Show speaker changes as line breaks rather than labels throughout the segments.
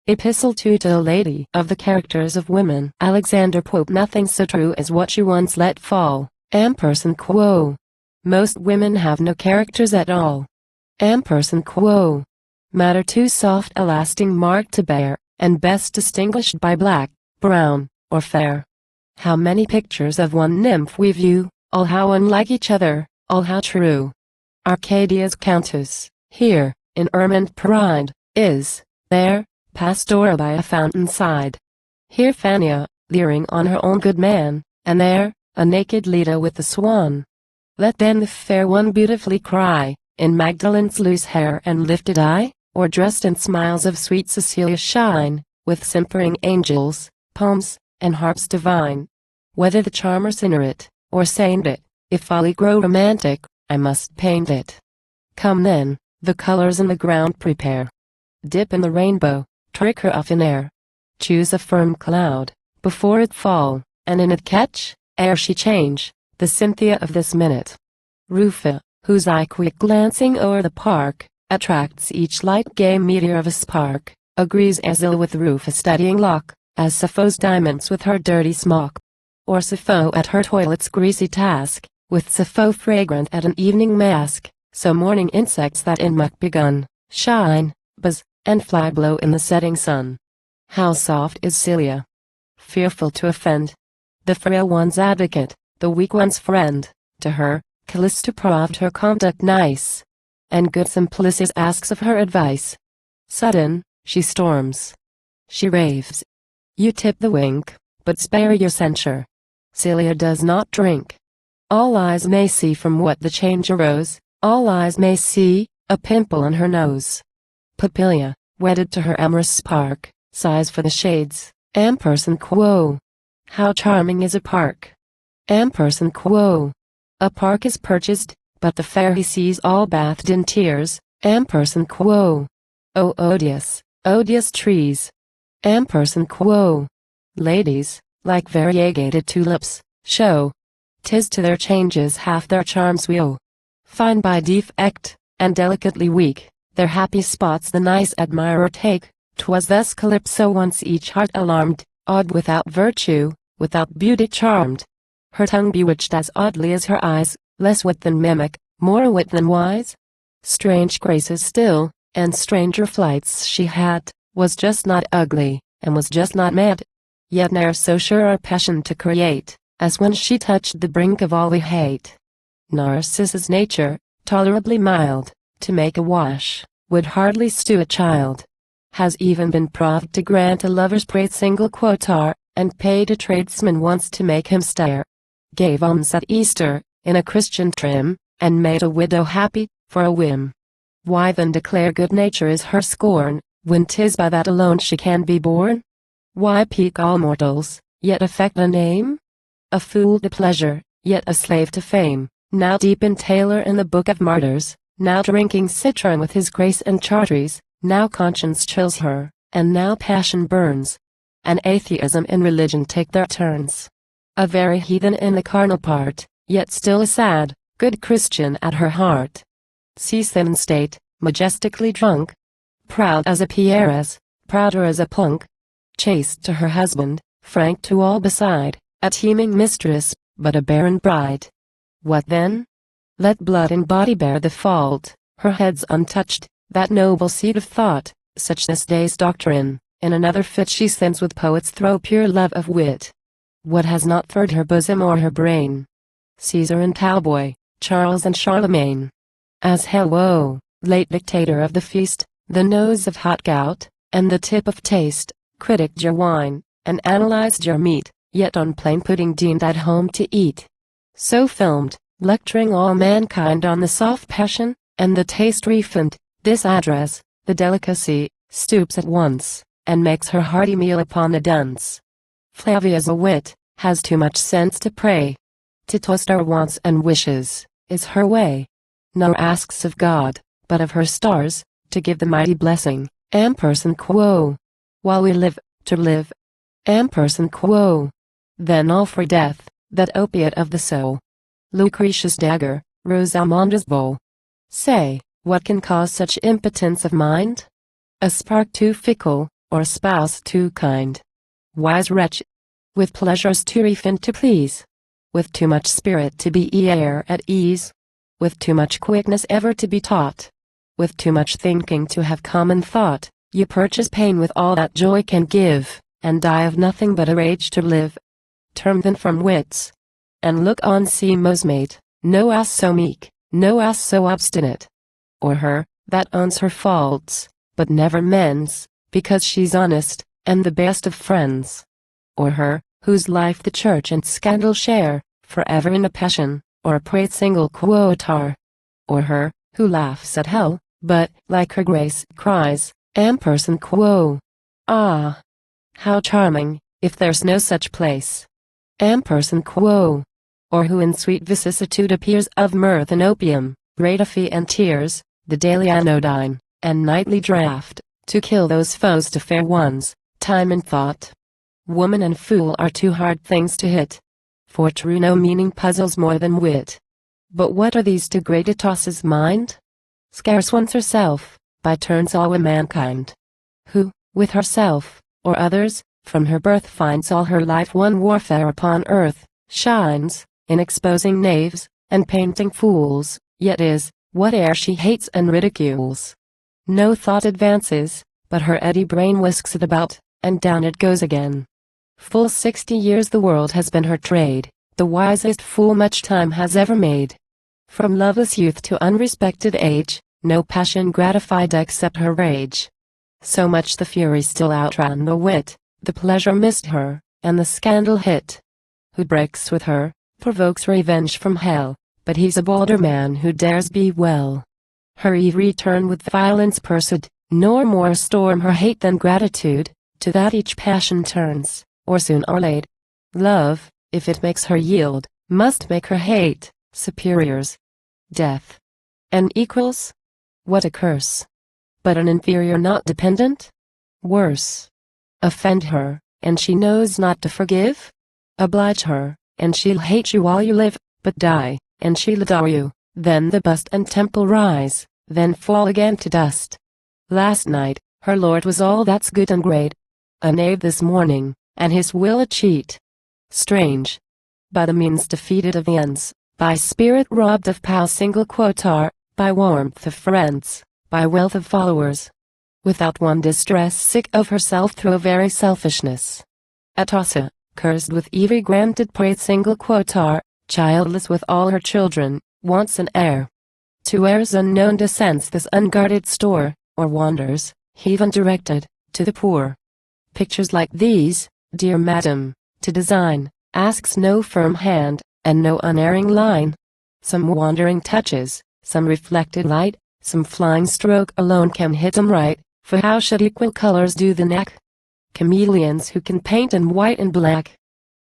Epistle to a Lady. Of the characters of women, Alexander Pope. Nothing so true as what you once let fall. Quo. Most women have no characters at all. Quo. Matter too soft a lasting mark to bear, and best distinguished by black, brown, or fair. How many pictures of one nymph we view, all how unlike each other, all how true. Arcadia's countess, here, in ermined pride, is, there, pastoral by a fountain side. Here Phania, leering on her own good man, and there, a naked Leda with the swan. Let then the fair one beautifully cry, in Magdalen's loose hair and lifted eye, or dressed in smiles of sweet Cecilia shine, with simpering angels, palms, and harps divine. Whether the charmer sinner it, or saint it, if folly grow romantic, I must paint it. Come then, the colors in the ground prepare. Dip in the rainbow, trick her off in air. Choose a firm cloud, before it fall, and in it catch, ere she change, the Cynthia of this minute. Rufa, whose eye quick glancing o'er the park, attracts each light gay meteor of a spark, agrees as ill with Rufa studying Locke, as Sappho's diamonds with her dirty smock. Or Sappho at her toilet's greasy task, with Sappho fragrant at an evening mask, so morning insects that in muck begun, shine, buzz, and fly blow in the setting sun. How soft is Celia! Fearful to offend the frail one's advocate, the weak one's friend. To her, Callisto proved her conduct nice, and good Simplicius asks of her advice. Sudden, she storms. She raves. You tip the wink, but spare your censure. Celia does not drink. All eyes may see from what the change arose, all eyes may see, a pimple on her nose. Papilia, wedded to her amorous spark, sighs for the shades. Quo. How charming is a park. Quo. A park is purchased, but the fair he sees all bathed in tears. Quo. Oh odious, odious trees. Quo. Ladies, like variegated tulips, show. 'Tis to their changes half their charms we owe. Fine by defect, and delicately weak, their happy spots the nice admirer take. 'Twas thus Calypso once each heart alarmed, odd without virtue, without beauty charmed. Her tongue bewitched as oddly as her eyes, less wit than mimic, more wit than wise. Strange graces still, and stranger flights she had, was just not ugly, and was just not mad. Yet ne'er so sure our passion to create, as when she touched the brink of all we hate. Narcissus' nature, tolerably mild, to make a wash, would hardly stew a child. Has even been proved to grant a lover's praise single quotar, and paid a tradesman once to make him stare. Gave alms at Easter, in a Christian trim, and made a widow happy, for a whim. Why then declare good nature is her scorn, when 'tis by that alone she can be born? Why pique all mortals, yet affect a name? A fool to pleasure, yet a slave to fame, now deep in Taylor in the Book of Martyrs, now drinking citron with his Grace and Chartres, now conscience chills her, and now passion burns. And atheism and religion take their turns. A very heathen in the carnal part, yet still a sad, good Christian at her heart. Sees them in state, majestically drunk, proud as a Pierres, prouder as a Plunk, chaste to her husband, frank to all beside, a teeming mistress, but a barren bride. What then? Let blood and body bear the fault, her head's untouched, that noble seed of thought, such this day's doctrine, in another fit she sends with poets throw pure love of wit. What has not furred her bosom or her brain? Caesar and cowboy, Charles and Charlemagne. As hell woe, late dictator of the feast, the nose of hot gout, and the tip of taste, critiqued your wine, and analyzed your meat, yet on plain pudding deemed at home to eat. So filmed, lecturing all mankind on the soft passion, and the taste refined, this address, the delicacy, stoops at once, and makes her hearty meal upon the dunce. Flavia's a wit, has too much sense to pray. To toast our wants and wishes, is her way. Nor asks of God, but of her stars, to give the mighty blessing. Quo. While we live, to live. Quo. Then all for death, that opiate of the soul. Lucretia's dagger, Rosamunda's bow. Say, what can cause such impotence of mind? A spark too fickle, or a spouse too kind. Wise wretch, with pleasures too refined to please, with too much spirit to be e'er at ease, with too much quickness ever to be taught, with too much thinking to have common thought, you purchase pain with all that joy can give, and die of nothing but a rage to live. Turn then from wits, and look on Semo's mate, no ass so meek, no ass so obstinate, or her, that owns her faults, but never mends, because she's honest, and the best of friends. Or her, whose life the church and scandal share, forever in a passion, or a prate single quotar. Or her, who laughs at hell, but, like her grace, cries, ampersand quo. Ah! How charming, if there's no such place. Ampersand quo. Or who in sweet vicissitude appears of mirth and opium, ratafee and tears, the daily anodyne, and nightly draught, to kill those foes to fair ones, time and thought. Woman and fool are two hard things to hit, for true no meaning puzzles more than wit. But what are these to great Atossa's mind? Scarce once herself, by turns all womankind, who, with herself, or others, from her birth finds all her life one warfare upon earth, shines, in exposing knaves, and painting fools, yet is, whate'er she hates and ridicules. No thought advances, but her eddy brain whisks it about, and down it goes again. Full 60 years the world has been her trade, the wisest fool much time has ever made. From loveless youth to unrespected age, no passion gratified except her rage. So much the fury still outran the wit, the pleasure missed her, and the scandal hit. Who breaks with her, provokes revenge from hell, but he's a bolder man who dares be well. Her eve return with violence pursued, nor more storm her hate than gratitude, to that each passion turns, or soon or late. Love, if it makes her yield, must make her hate, superiors. Death. And equals? What a curse! But an inferior not dependent? Worse. Offend her, and she knows not to forgive? Oblige her, and she'll hate you while you live, but die, and she'll adore you, then the bust and temple rise, then fall again to dust. Last night, her lord was all that's good and great, a knave this morning, and his will a cheat. Strange. By the means defeated of the ends, by spirit robbed of power single quotar, by warmth of friends, by wealth of followers. Without one distress sick of herself through very selfishness. Atossa, cursed with every granted prate single quotar, childless with all her children, wants an heir. To heirs unknown descends this unguarded store, or wanders, heaven directed, to the poor. Pictures like these, dear madam, to design, asks no firm hand, and no unerring line. Some wandering touches, some reflected light, some flying stroke alone can hit 'em right, for how should equal colors do the neck? Chameleons who can paint in white and black.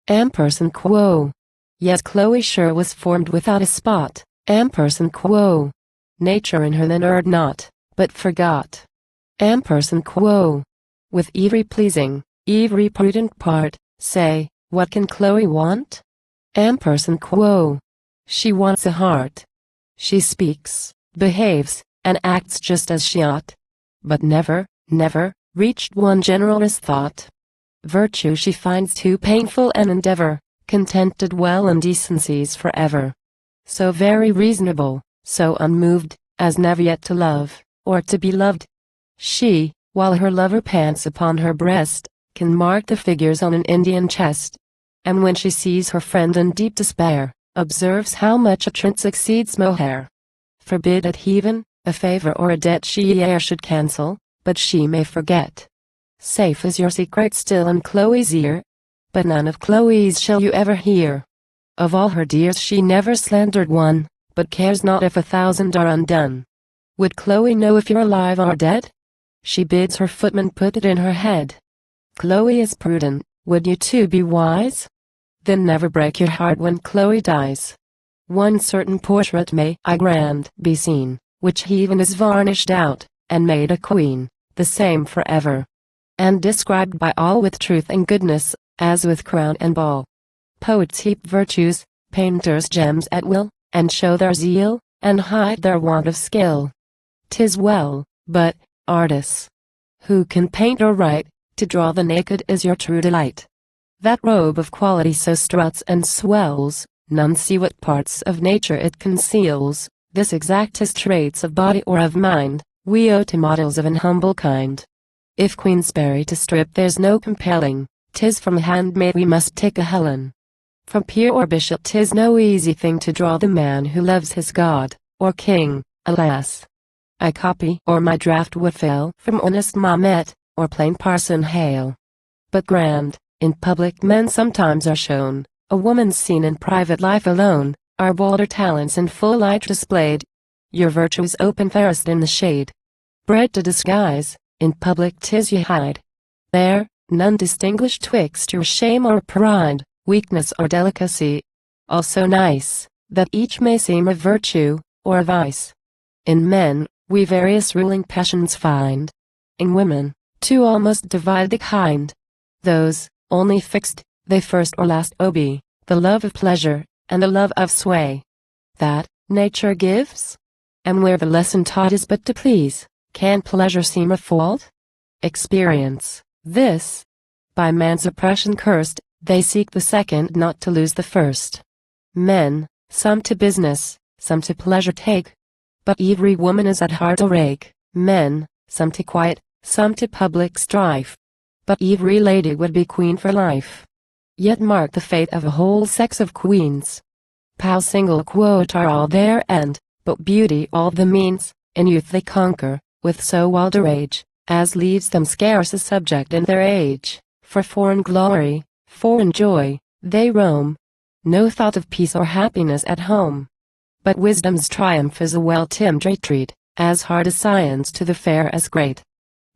Ampersand quo. Yes, Chloe sure was formed without a spot, ampersand quo. Nature in her then erred not, but forgot. Ampersand quo. With every pleasing, every prudent part, say, what can Chloe want? Ampersand quo. She wants a heart. She speaks, behaves, and acts just as she ought, but never, never, reached one generous thought. Virtue she finds too painful an endeavor, content to dwell in decencies forever. So very reasonable, so unmoved, as never yet to love, or to be loved. She, while her lover pants upon her breast, can mark the figures on an Indian chest. And when she sees her friend in deep despair, observes how much a trint exceeds mohair. Forbid at heaven, a favor or a debt she e'er should cancel, but she may forget. Safe is your secret still in Chloe's ear, but none of Chloe's shall you ever hear. Of all her dears she never slandered one, but cares not if 1,000 are undone. Would Chloe know if you're alive or dead? She bids her footman put it in her head. Chloe is prudent, would you too be wise? Then never break your heart when Chloe dies. One certain portrait may, I grant, be seen, which even is varnished out, and made a queen, the same forever. And described by all with truth and goodness, as with crown and ball. Poets heap virtues, painters gems at will, and show their zeal, and hide their want of skill. 'Tis well, but, artists, who can paint or write, To draw the naked is your true delight. That robe of quality so struts and swells, none see what parts of nature it conceals. This exactest traits of body or of mind, we owe to models of an humble kind. If Queensberry to strip there's no compelling, 'tis from a handmaid we must take a Helen. From peer or bishop 'tis no easy thing to draw the man who loves his God, or king, alas. I copy or my draft would fail from honest Mahomet, or plain Parson Hale. But grand, in public men sometimes are shown, a woman seen in private life alone, our bolder talents in full light displayed. Your virtues open fairest in the shade. Bred to disguise, in public 'tis ye hide. There, none distinguish 'twixt your shame or pride, weakness or delicacy. All so nice, that each may seem a virtue, or a vice. In men, we various ruling passions find. In women, two almost divide the kind. Those, only fixed, they first or last obey, the love of pleasure, and the love of sway. That, nature gives? And where the lesson taught is but to please, can pleasure seem a fault? Experience, this. By man's oppression cursed, they seek the second not to lose the first. Men, some to business, some to pleasure take. But every woman is at heart a rake. Men, some to quiet, some to public strife. But every lady would be queen for life. Yet mark the fate of a whole sex of queens. Pal single quote are all their end, but beauty all the means. In youth they conquer, with so wild a rage, as leaves them scarce a subject in their age. For foreign glory, foreign joy, they roam. No thought of peace or happiness at home. But wisdom's triumph is a well-timed retreat, as hard as science to the fair as great.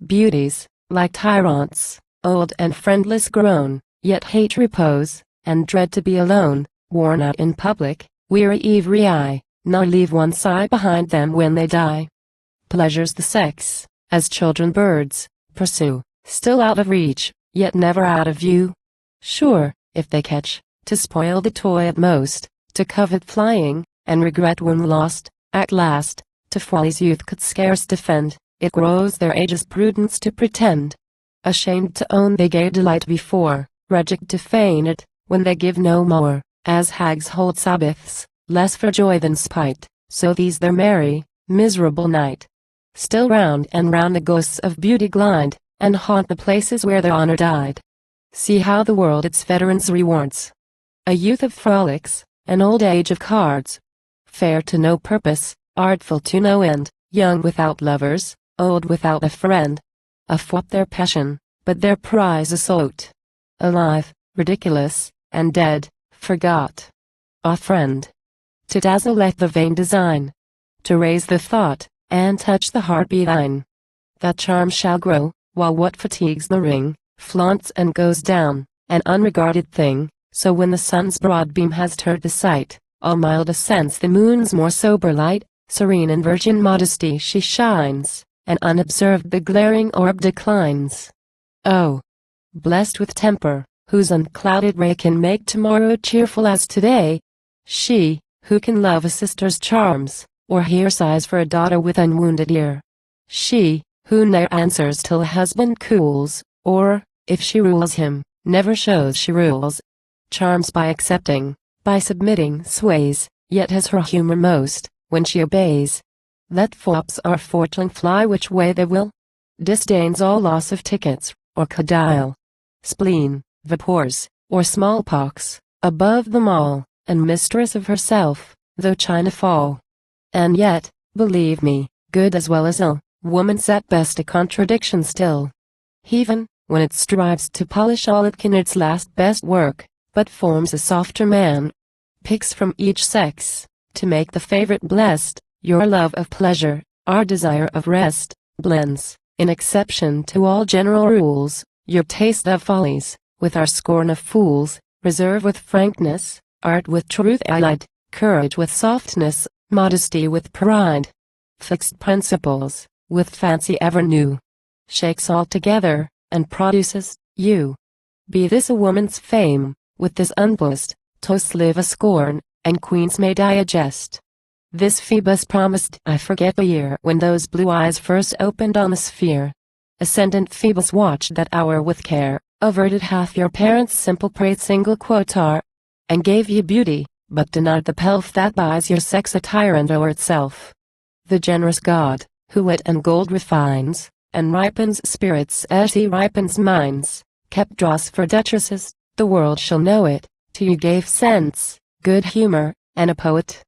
Beauties, like tyrants, old and friendless grown, yet hate repose, and dread to be alone, worn out in public, weary every eye, nor leave one sigh behind them when they die. Pleasures the sex, as children birds, pursue, still out of reach, yet never out of view. Sure, if they catch, to spoil the toy at most, to covet flying, and regret when lost, at last, to folly's youth could scarce defend, it grows their age's prudence to pretend. Ashamed to own they gave delight before, reject to feign it, when they give no more, as hags hold Sabbaths, less for joy than spite, so these their merry, miserable night. Still round and round the ghosts of beauty glide, and haunt the places where their honor died. See how the world its veterans rewards. A youth of frolics, an old age of cards. Fair to no purpose, artful to no end, young without lovers, old without a friend. Athwart their passion, but their prize is sought. Alive, ridiculous, and dead, forgot. Ah friend! To dazzle let the vain design. To raise the thought, and touch the heart be thine. That charm shall grow, while what fatigues the ring, flaunts and goes down, an unregarded thing, so when the sun's broad beam has turned the sight, all mild ascends the moon's more sober light, serene in virgin modesty she shines, and unobserved the glaring orb declines. Oh! Blessed with temper, whose unclouded ray can make tomorrow cheerful as today, she, who can love a sister's charms, or hear sighs for a daughter with unwounded ear. She, who ne'er answers till a husband cools, or, if she rules him, never shows she rules. Charms by accepting, by submitting sways, yet has her humor most, when she obeys. Let fops or fortune fly which way they will. Disdains all loss of tickets, or codile. Spleen, vapors, or smallpox, above them all, and mistress of herself, though China fall. And yet, believe me, good as well as ill, woman's at best a contradiction still. Heaven, when it strives to polish all it can its last best work, but forms a softer man, picks from each sex, to make the favorite blessed, your love of pleasure, our desire of rest, blends, in exception to all general rules, your taste of follies, with our scorn of fools, reserve with frankness, art with truth allied, courage with softness, modesty with pride. Fixed principles, with fancy ever new. Shakes all together, and produces, you. Be this a woman's fame, with this unbossed, toast live a scorn, and queens may digest. This Phoebus promised, I forget the year when those blue eyes first opened on the sphere. Ascendant Phoebus watched that hour with care, averted hath your parents' simple prate single quotar, and gave ye beauty, but denied the pelf that buys your sex a tyrant o'er itself. The generous God, who wit and gold refines, and ripens spirits as he ripens minds, kept dross for duchesses, the world shall know it, to you gave sense, good humor, and a poet.